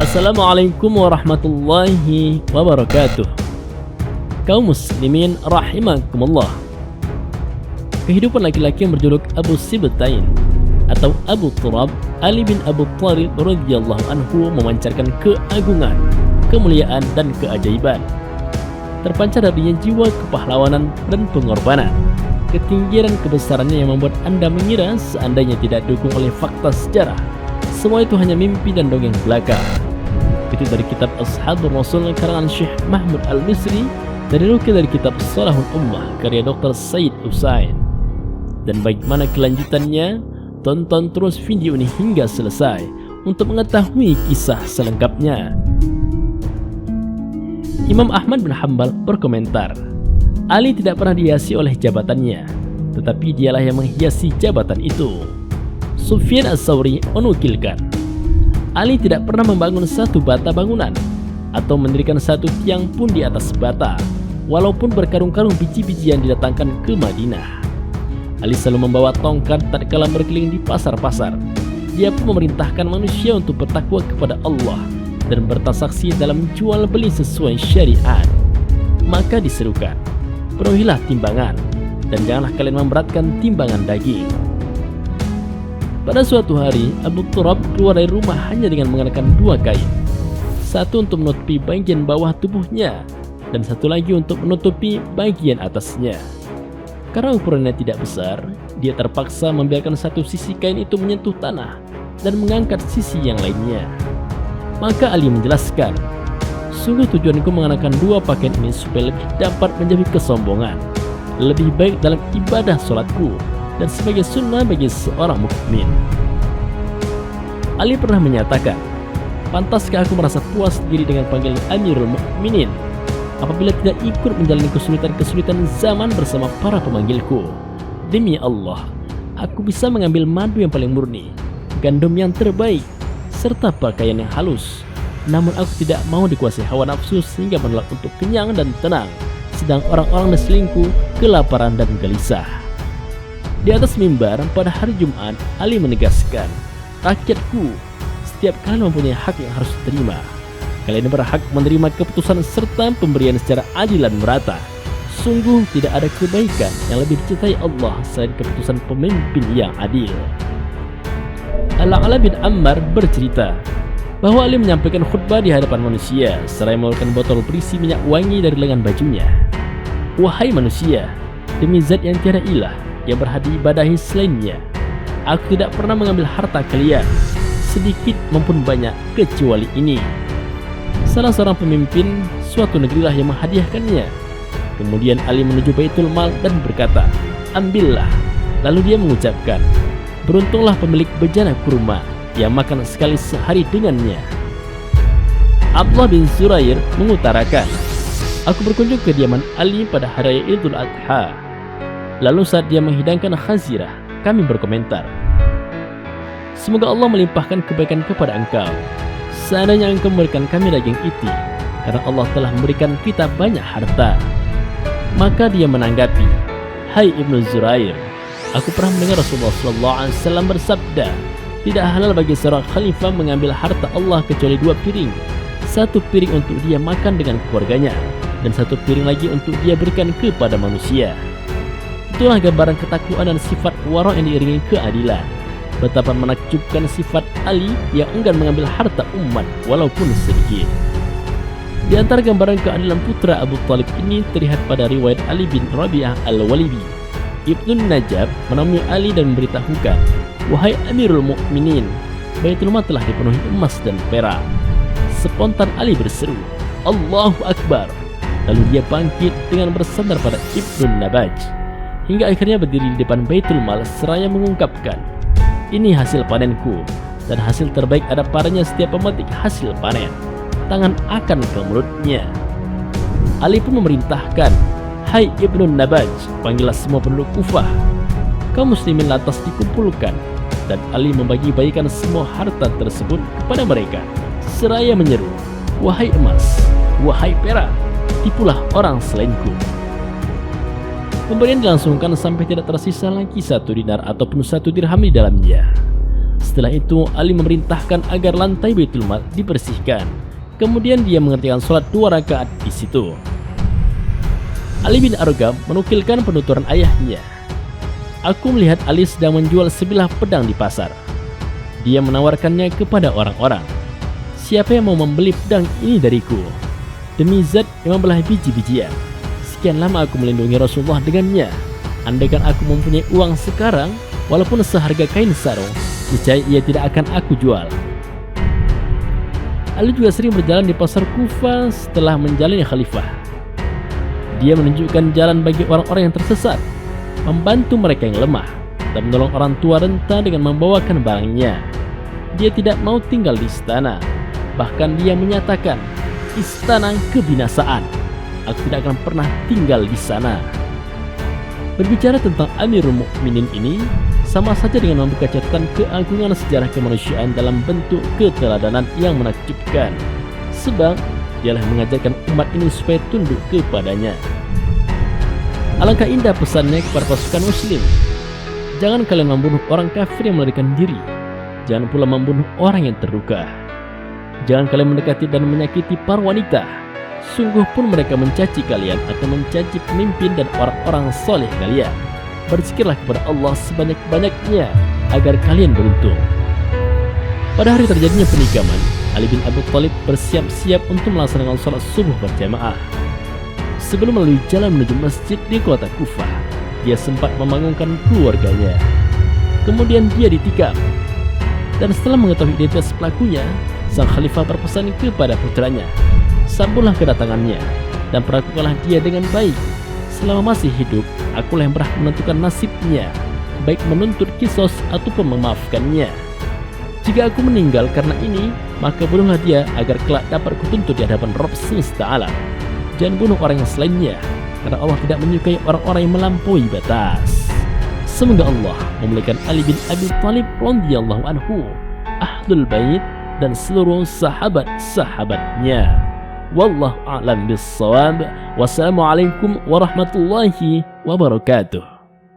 Assalamualaikum warahmatullahi wabarakatuh. Kaum muslimin rahimakumullah. Kehidupan laki-laki yang berjuluk Abu Sibtain atau Abu Turab, Ali bin Abu Thalib radhiyallahu anhu, memancarkan keagungan, kemuliaan dan keajaiban. Terpancar darinya jiwa kepahlawanan dan pengorbanan, ketinggian dan kebesarannya yang membuat Anda mengira seandainya tidak didukung oleh fakta sejarah, semua itu hanya mimpi dan dongeng belaka. Itu dari kitab Ashabul Rasul karangan Syekh Mahmud Al-Misri, dari nukil dari kitab Shalahul Ummah karya Dr. Said Usain. Dan bagaimana kelanjutannya? Tonton terus video ini hingga selesai untuk mengetahui kisah selengkapnya. Imam Ahmad bin Hanbal berkomentar, Ali tidak pernah dihiasi oleh jabatannya, tetapi dialah yang menghiasi jabatan itu. Sufyan Ats-Tsauri menukilkan, Ali tidak pernah membangun satu bata bangunan atau mendirikan satu tiang pun di atas bata, walaupun berkarung-karung biji-biji yang didatangkan ke Madinah. Ali selalu membawa tongkat tatkala berkeliling di pasar-pasar. Dia pun memerintahkan manusia untuk bertakwa kepada Allah dan bertransaksi dalam jual beli sesuai syariat. Maka diserukan, penuhilah timbangan dan janganlah kalian memberatkan timbangan daging. Pada suatu hari, Abu Turab keluar dari rumah hanya dengan mengenakan dua kain. Satu untuk menutupi bagian bawah tubuhnya, dan satu lagi untuk menutupi bagian atasnya. Karena ukurannya tidak besar, dia terpaksa membiarkan satu sisi kain itu menyentuh tanah dan mengangkat sisi yang lainnya. Maka Ali menjelaskan, sungguh tujuanku mengenakan dua pakaian ini supaya lebih dapat menjauhi kesombongan, lebih baik dalam ibadah sholatku, dan sebagai sunnah bagi seorang mukmin. Ali pernah menyatakan, pantaskah aku merasa puas diri dengan panggilan Amirul Mukminin apabila tidak ikut menjalani kesulitan-kesulitan zaman bersama para pemanggilku? Demi Allah, aku bisa mengambil madu yang paling murni, gandum yang terbaik, serta pakaian yang halus. Namun aku tidak mau dikuasai hawa nafsu sehingga menolak untuk kenyang dan tenang, sedang orang-orang di sekelilingku kelaparan dan gelisah. Di atas mimbar pada hari Jumat, Ali menegaskan, rakyatku, setiap kalian mempunyai hak yang harus diterima. Kalian berhak menerima keputusan serta pemberian secara adil dan merata. Sungguh tidak ada kebaikan yang lebih dicintai Allah selain keputusan pemimpin yang adil. Al-A'la bin Ammar bercerita bahwa Ali menyampaikan khutbah di hadapan manusia seraya mengeluarkan botol berisi minyak wangi dari lengan bajunya. Wahai manusia, demi zat yang tiada ilah yang berhak diibadahi selainnya, aku tidak pernah mengambil harta kalian, sedikit maupun banyak, kecuali ini. Salah seorang pemimpin suatu negerilah yang menghadiahkannya. Kemudian Ali menuju Baitul Mal dan berkata, ambillah. Lalu dia mengucapkan, beruntunglah pemilik bejana kurma yang makan sekali sehari dengannya. Abdullah bin Zurair mengutarakan, aku berkunjung ke kediaman Ali pada hari raya Idul Adha. Lalu saat dia menghidangkan khazirah, kami berkomentar, semoga Allah melimpahkan kebaikan kepada engkau. Seandainya engkau memberikan kami daging iti, karena Allah telah memberikan kita banyak harta. Maka dia menanggapi, hai Ibnu Zurair, aku pernah mendengar Rasulullah SAW bersabda, tidak halal bagi seorang khalifah mengambil harta Allah kecuali dua piring. Satu piring untuk dia makan dengan keluarganya, dan satu piring lagi untuk dia berikan kepada manusia. Itulah gambaran ketakwaan dan sifat wara yang diiringi keadilan. Betapa menakjubkan sifat Ali yang enggan mengambil harta umat walaupun sedikit. Di antara gambaran keadilan putra Abu Thalib ini terlihat pada riwayat Ali bin Rabi'ah Al-Walibi. Ibnu Najab menemui Ali dan memberitahukan, wahai Amirul Mukminin, Baitul Mal telah dipenuhi emas dan perak. Spontan Ali berseru, Allahu Akbar. Lalu dia bangkit dengan bersandar pada Ibnu Nabaj, hingga akhirnya berdiri di depan Baitul Mal seraya mengungkapkan, ini hasil panenku, dan hasil terbaik ada padanya setiap pemetik hasil panen. Tangan akan ke mulutnya. Ali pun memerintahkan, hai Ibnu Nabaj, panggillah semua penduduk Kufah. Kaum muslimin lantas dikumpulkan, dan Ali membagi-bagikan semua harta tersebut kepada mereka, seraya menyeru, wahai emas, wahai perak, tipulah orang selainku. Pemberian dilangsungkan sampai tidak tersisa lagi 1 dinar ataupun 1 dirham di dalamnya. Setelah itu Ali memerintahkan agar lantai Baitul Mal dibersihkan. Kemudian dia mengerjakan sholat 2 rakaat di situ. Ali bin Arqam menukilkan penuturan ayahnya. Aku melihat Ali sedang menjual sebilah pedang di pasar. Dia menawarkannya kepada orang-orang. Siapa yang mau membeli pedang ini dariku? Demi zat yang membelah biji-bijian. Sekian lama aku melindungi Rasulullah dengannya. Andaikan aku mempunyai uang sekarang, walaupun seharga kain sarung, niscaya ia tidak akan aku jual. Ali juga sering berjalan di pasar Kufa setelah menjalani khalifah. Dia menunjukkan jalan bagi orang-orang yang tersesat, membantu mereka yang lemah, dan menolong orang tua renta dengan membawakan barangnya. Dia tidak mau tinggal di istana. Bahkan dia menyatakan, istana kebinasaan. Aku tidak akan pernah tinggal di sana. Berbicara tentang Amirul Mukminin ini, sama saja dengan membuka catatan keagungan sejarah kemanusiaan dalam bentuk keteladanan yang menakjubkan. Sebab dialah mengajarkan umat ini supaya tunduk kepadanya. Alangkah indah pesannya kepada pasukan muslim. Jangan kalian membunuh orang kafir yang melarikan diri. Jangan pula membunuh orang yang terluka. Jangan kalian mendekati dan menyakiti para wanita. Sungguh pun mereka mencaci kalian atau mencaci pemimpin dan orang-orang soleh kalian. Berzikirlah kepada Allah sebanyak-banyaknya agar kalian beruntung. Pada hari terjadinya penikaman, Ali bin Abi Thalib bersiap-siap untuk melaksanakan sholat subuh berjamaah. Sebelum melalui jalan menuju masjid di kota Kufah, dia sempat membangunkan keluarganya. Kemudian dia ditikam. Dan setelah mengetahui identitas pelakunya, sang khalifah berpesan kepada putranya, sambutlah kedatangannya dan perlakukanlah dia dengan baik. Selama masih hidup, akulah yang berhak menentukan nasibnya, baik menuntut kisos ataupun memaafkannya. Jika aku meninggal karena ini, maka bunuhlah dia agar kelak dapat kutuntut di hadapan Rabb semesta alam. Jangan bunuh orang yang selainnya, karena Allah tidak menyukai orang-orang yang melampaui batas. Semoga Allah memuliakan Ali bin Abi Thalib radhiyallahu anhu, Ahlul Bait, dan seluruh sahabat-sahabatnya. Wallahu a'lam bis-shawab. Wassalamualaikum warahmatullahi wabarakatuh.